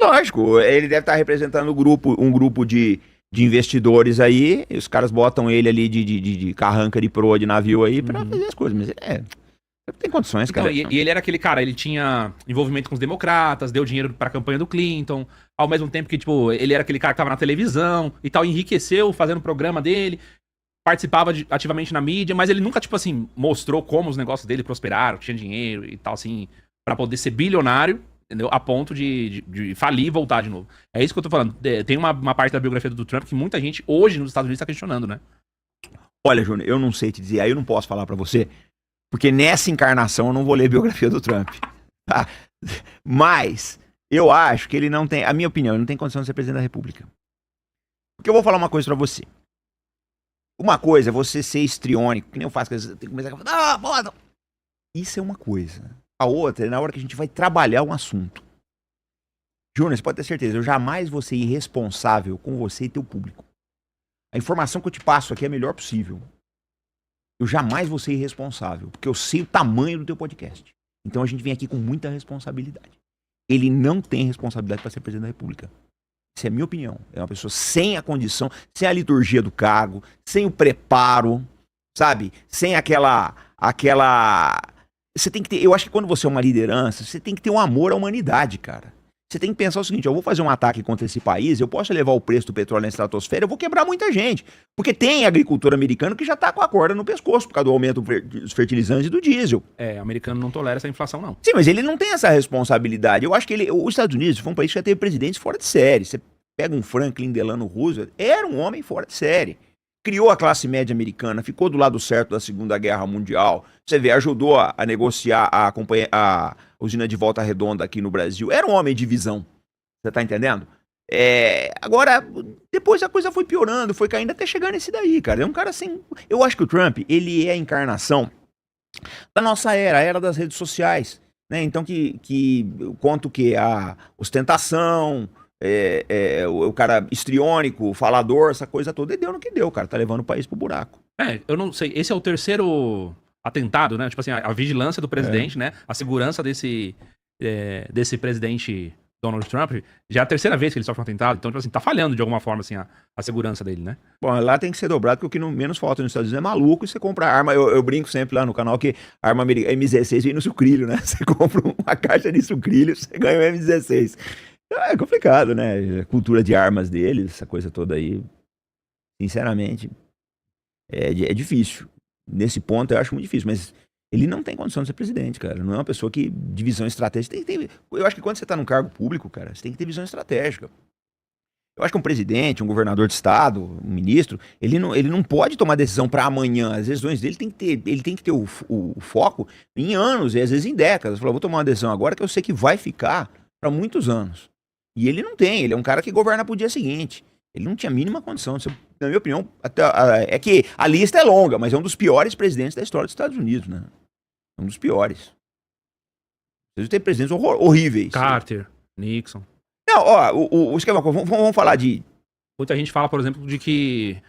Lógico, ele deve estar representando um grupo de investidores aí, e os caras botam ele ali de carranca de proa de navio aí pra fazer as coisas, mas não tem condições, Então, cara. e ele era aquele cara, ele tinha envolvimento com os democratas, deu dinheiro pra campanha do Clinton, ao mesmo tempo que, tipo, ele era aquele cara que tava na televisão e tal, enriqueceu fazendo o programa dele, participava ativamente na mídia, mas ele nunca, tipo assim, mostrou como os negócios dele prosperaram, tinha dinheiro e tal, assim, pra poder ser bilionário, entendeu? A ponto de falir e voltar de novo. É isso que eu tô falando. Tem uma parte da biografia do Trump que muita gente hoje nos Estados Unidos tá questionando, né? Olha, Júnior, eu não sei te dizer, aí eu não posso falar pra você, porque nessa encarnação eu não vou ler a biografia do Trump. Tá? Mas eu acho que ele não tem, a minha opinião, ele não tem condição de ser presidente da República. Porque eu vou falar uma coisa pra você. Uma coisa é você ser histriônico, que nem eu faço, que tem que começar a falar, não. Isso é uma coisa. A outra é na hora que a gente vai trabalhar um assunto. Júnior, você pode ter certeza, eu jamais vou ser irresponsável com você e teu público. A informação que eu te passo aqui é a melhor possível. Eu jamais vou ser irresponsável, porque eu sei o tamanho do teu podcast. Então a gente vem aqui com muita responsabilidade. Ele não tem responsabilidade para ser presidente da República. Essa é a minha opinião. É uma pessoa sem a condição, sem a liturgia do cargo, sem o preparo, sabe? Sem aquela... Você tem que ter... Eu acho que quando você é uma liderança, você tem que ter um amor à humanidade, cara. Você tem que pensar o seguinte, eu vou fazer um ataque contra esse país, eu posso levar o preço do petróleo na estratosfera, eu vou quebrar muita gente. Porque tem agricultor americano que já tá com a corda no pescoço por causa do aumento dos fertilizantes e do diesel. O americano não tolera essa inflação, não. Sim, mas ele não tem essa responsabilidade. Eu acho que os Estados Unidos foi um país que já teve presidentes fora de série. Você pega um Franklin Delano Roosevelt, era um homem fora de série. Criou a classe média americana, ficou do lado certo da Segunda Guerra Mundial. Você vê, ajudou a negociar a usina de Volta Redonda aqui no Brasil. Era um homem de visão. Você tá entendendo? Agora, depois a coisa foi piorando, foi caindo até chegar nesse daí, cara. É um cara assim... Eu acho que o Trump, ele é a encarnação da nossa era, a era das redes sociais. Né? Então, quanto que a ostentação... o cara histriônico, falador, essa coisa toda, e deu no que deu, cara, tá levando o país pro buraco. Eu não sei, esse é o terceiro atentado, né, tipo assim, a vigilância do presidente, né, a segurança desse presidente Donald Trump, já é a terceira vez que ele sofre um atentado, então, tipo assim, tá falhando de alguma forma, assim, a segurança dele, né. Bom, lá tem que ser dobrado, porque o que menos falta nos Estados Unidos é maluco, e você compra arma, eu brinco sempre lá no canal que a arma M16 vem no sucrilho, né, você compra uma caixa de sucrilho, você ganha um M16. É complicado, né? A cultura de armas deles, essa coisa toda aí, sinceramente, é difícil. Nesse ponto eu acho muito difícil, mas ele não tem condição de ser presidente, cara. Não é uma pessoa que, de visão estratégica, eu acho que quando você tá num cargo público, cara, você tem que ter visão estratégica. Eu acho que um presidente, um governador de estado, um ministro, ele não pode tomar decisão para amanhã. As decisões dele ele tem que ter o foco em anos, e às vezes em décadas. Falar, vou tomar uma decisão agora que eu sei que vai ficar para muitos anos. E ele não tem, ele é um cara que governa pro dia seguinte. Ele não tinha a mínima condição. Na minha opinião, é que a lista é longa, mas é um dos piores presidentes da história dos Estados Unidos, né? É um dos piores. Vocês têm presidentes horríveis. Carter, Nixon. Não, ó, vamos falar de... Muita gente fala, por exemplo, de que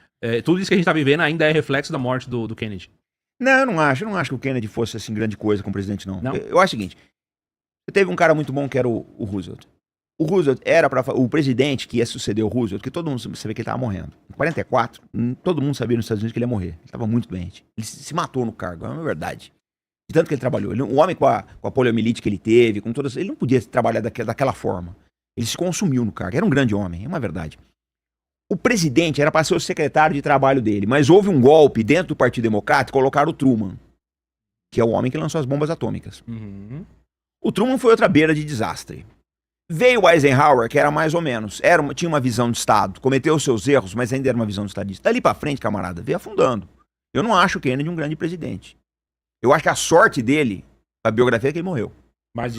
tudo isso que a gente tá vivendo ainda é reflexo da morte do Kennedy. Não, eu não acho que o Kennedy fosse assim grande coisa como presidente, não. Não? Eu acho o seguinte, teve um cara muito bom que era o Roosevelt. O Roosevelt era o presidente que ia suceder o Roosevelt, porque todo mundo sabia que ele estava morrendo. Em 44, todo mundo sabia nos Estados Unidos que ele ia morrer. Ele estava muito doente. Ele se matou no cargo, é uma verdade. De tanto que ele trabalhou. Um homem com a poliomielite que ele teve, com todas, ele não podia trabalhar daquela forma. Ele se consumiu no cargo. Era um grande homem, é uma verdade. O presidente era para ser o secretário de trabalho dele, mas houve um golpe dentro do Partido Democrata e colocaram o Truman, que é o homem que lançou as bombas atômicas. Uhum. O Truman foi outra beira de desastre. Veio o Eisenhower, que era mais ou menos, tinha uma visão de Estado, cometeu os seus erros, mas ainda era uma visão de estadista. Dali pra frente, camarada, veio afundando. Eu não acho o Kennedy um grande presidente. Eu acho que a sorte dele, a biografia é que ele morreu. Mas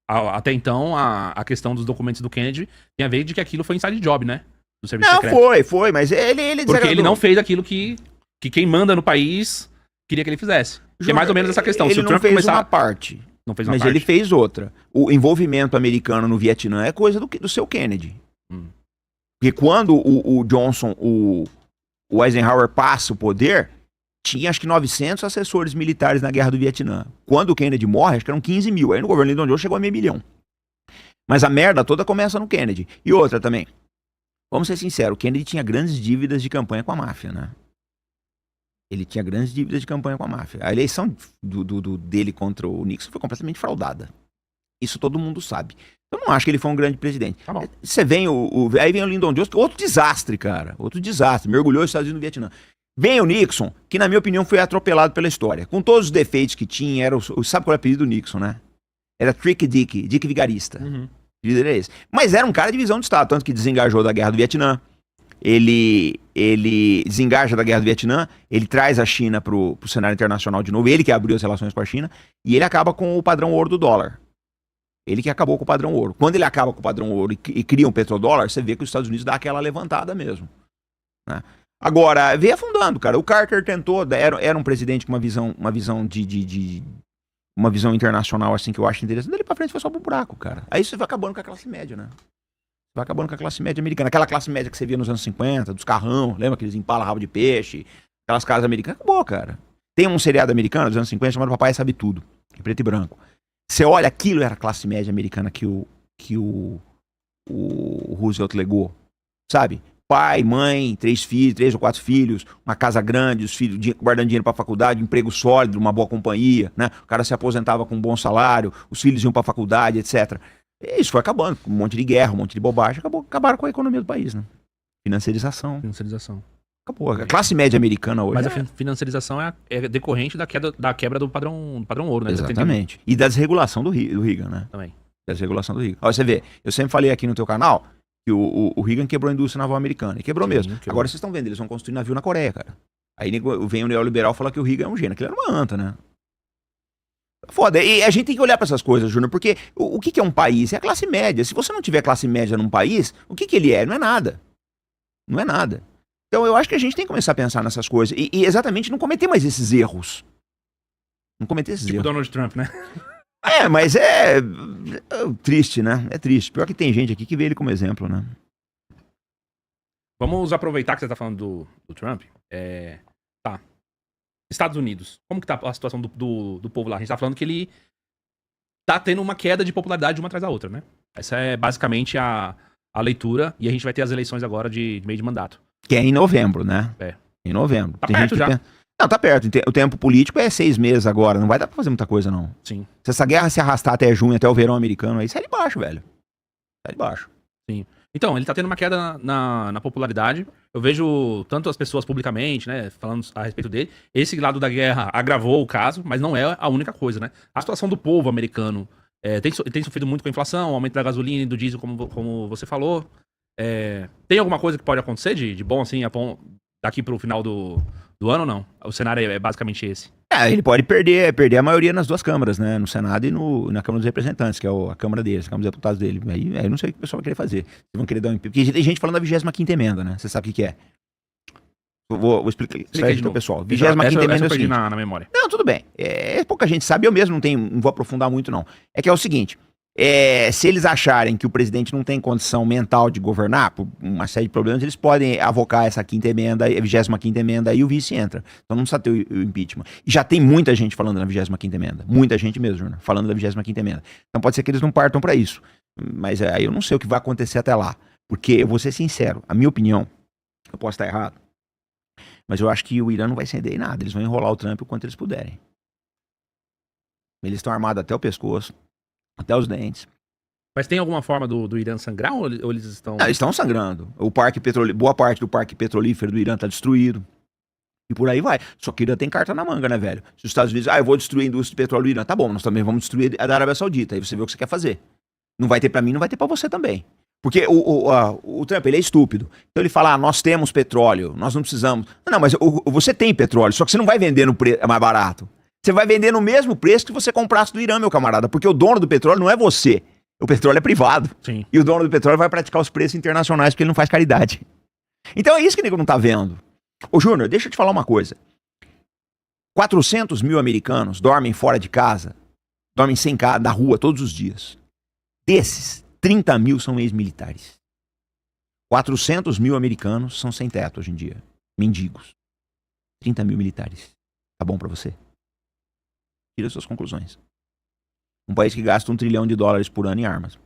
até então, a questão dos documentos do Kennedy tem a ver de que aquilo foi inside job, né? Do serviço secreto. Foi, mas ele porque ele não fez aquilo que quem manda no país queria que ele fizesse. Que é mais ou menos essa questão. Ele não fez uma parte. Não fez uma mas parte. Ele fez outra. O envolvimento americano no Vietnã é coisa do seu Kennedy. Porque quando o Johnson, o Eisenhower passa o poder, tinha acho que 900 assessores militares na guerra do Vietnã. Quando o Kennedy morre, acho que eram 15 mil. Aí no governo Lyndon Johnson chegou a 500 mil. Mas a merda toda começa no Kennedy. E outra também. Vamos ser sinceros, o Kennedy tinha grandes dívidas de campanha com a máfia, né? Ele tinha grandes dívidas de campanha com a máfia. A eleição dele contra o Nixon foi completamente fraudada. Isso todo mundo sabe. Eu não acho que ele foi um grande presidente. Tá bom. Você vem aí vem o Lyndon Johnson, outro desastre, cara. Outro desastre. Mergulhou os Estados Unidos no Vietnã. Vem o Nixon, que na minha opinião foi atropelado pela história. Com todos os defeitos que tinha, sabe qual era o apelido do Nixon, né? Era Trick Dick, Dick Vigarista. Uhum. O líder é esse. Mas era um cara de visão de Estado, tanto que desengajou da Guerra do Vietnã. Ele desengaja da Guerra do Vietnã, ele traz a China pro cenário internacional de novo, ele que abriu as relações com a China, e ele acaba com o padrão ouro do dólar. Ele que acabou com o padrão ouro. Quando ele acaba com o padrão ouro e cria um petrodólar, você vê que os Estados Unidos dá aquela levantada mesmo. Né? Agora, veio afundando, cara. O Carter tentou, era um presidente com uma visão uma visão internacional assim que eu acho interessante. Dele pra frente foi só pro buraco, cara. Aí você vai acabando com a classe média, né? Vai acabando com a classe média americana. Aquela classe média que você via nos anos 50, dos carrão, lembra aqueles Impala rabo de peixe, aquelas casas americanas. Acabou, cara. Tem um seriado americano dos anos 50 chamado Papai Sabe Tudo, em preto e branco. Você olha, aquilo era a classe média americana que o Roosevelt legou, sabe? Pai, mãe, 3 ou 4 filhos, uma casa grande, os filhos guardando dinheiro para faculdade, emprego sólido, uma boa companhia, né? O cara se aposentava com um bom salário, os filhos iam para faculdade, etc. E isso foi acabando, com um monte de guerra, um monte de bobagem, acabaram com a economia do país, né? Financiarização. Acabou. A classe média americana hoje. Mas a financiarização é decorrente da quebra do padrão ouro, né? Exatamente. E da desregulação do Reagan, né? Também. Da desregulação do Reagan. Olha, você vê, eu sempre falei aqui no teu canal que o Reagan quebrou a indústria naval americana. E quebrou mesmo. Quebrou. Agora vocês estão vendo, eles vão construir navio na Coreia, cara. Aí vem o neoliberal falar que o Reagan é um gênio. Aquilo era uma anta, né? Foda. E a gente tem que olhar pra essas coisas, Júnior, porque o que é um país? É a classe média. Se você não tiver classe média num país, o que ele é? Não é nada. Não é nada. Então eu acho que a gente tem que começar a pensar nessas coisas. E exatamente não cometer mais esses erros. Não cometer esses erros. Donald Trump, né? Mas é triste, né? É triste. Pior que tem gente aqui que vê ele como exemplo, né? Vamos aproveitar que você tá falando do Trump. Tá. Estados Unidos. Como que tá a situação do povo lá? A gente tá falando que ele tá tendo uma queda de popularidade uma atrás da outra, né? Essa é basicamente a leitura. E a gente vai ter as eleições agora de meio de mandato. Que é em novembro, né? Em novembro. Tá perto já. Não, tá perto. O tempo político é 6 meses agora. Não vai dar pra fazer muita coisa, não. Sim. Se essa guerra se arrastar até junho, até o verão americano, aí sai de baixo, velho. Sai de baixo. Sim. Então, ele tá tendo uma queda na popularidade. Eu vejo tanto as pessoas publicamente, né, falando a respeito dele. Esse lado da guerra agravou o caso, mas não é a única coisa, né? A situação do povo americano tem sofrido muito com a inflação, o aumento da gasolina e do diesel, como você falou. Tem alguma coisa que pode acontecer de bom, assim, daqui pro final do ano ou não? O cenário é basicamente esse. Ele pode perder a maioria nas duas câmaras, né? No Senado e na Câmara dos Representantes, que é a Câmara deles, a Câmara dos Deputados dele. Aí eu não sei o que o pessoal vai querer fazer. Vocês vão querer dar um impeachment. Porque tem gente falando da 25ª emenda, né? Você sabe o que é. Vou explicar isso aí pro pessoal. 25ª emenda é o seguinte. na memória. Não, tudo bem. Pouca gente sabe, eu mesmo não vou aprofundar muito, não. É que é o seguinte. Se eles acharem que o presidente não tem condição mental de governar, por uma série de problemas, eles podem avocar essa quinta emenda, a 25ª emenda, e o vice entra. Então não precisa ter o impeachment. E já tem muita gente falando da 25ª emenda. Muita gente mesmo, Júnior, falando da 25ª emenda. Então pode ser que eles não partam para isso. Mas aí eu não sei o que vai acontecer até lá. Porque, eu vou ser sincero, a minha opinião, eu posso estar errado, mas eu acho que o Irã não vai ceder em nada. Eles vão enrolar o Trump o quanto eles puderem. Eles estão armados até o pescoço. Até os dentes. Mas tem alguma forma do Irã sangrar ou eles estão... Eles estão sangrando. Boa parte do parque petrolífero do Irã está destruído. E por aí vai. Só que o Irã tem carta na manga, né, velho? Se os Estados Unidos... eu vou destruir a indústria de petróleo do Irã. Tá bom, nós também vamos destruir a da Arábia Saudita. Aí você vê o que você quer fazer. Não vai ter pra mim, não vai ter pra você também. Porque o Trump, ele é estúpido. Então ele fala, nós temos petróleo, nós não precisamos... Não, mas você tem petróleo, só que você não vai vender no preço mais barato. Você vai vender no mesmo preço que você comprasse do Irã, meu camarada, porque o dono do petróleo não é você. O petróleo é privado. Sim. E o dono do petróleo vai praticar os preços internacionais porque ele não faz caridade. Então é isso que o nego não tá vendo. Ô Júnior, deixa eu te falar uma coisa. 400 mil americanos dormem fora de casa, dormem sem casa, na rua todos os dias. Desses, 30 mil são ex-militares. 400 mil americanos são sem teto hoje em dia. Mendigos. 30 mil militares. Tá bom pra você? Tira suas conclusões. Um país que gasta $1 trilhão por ano em armas.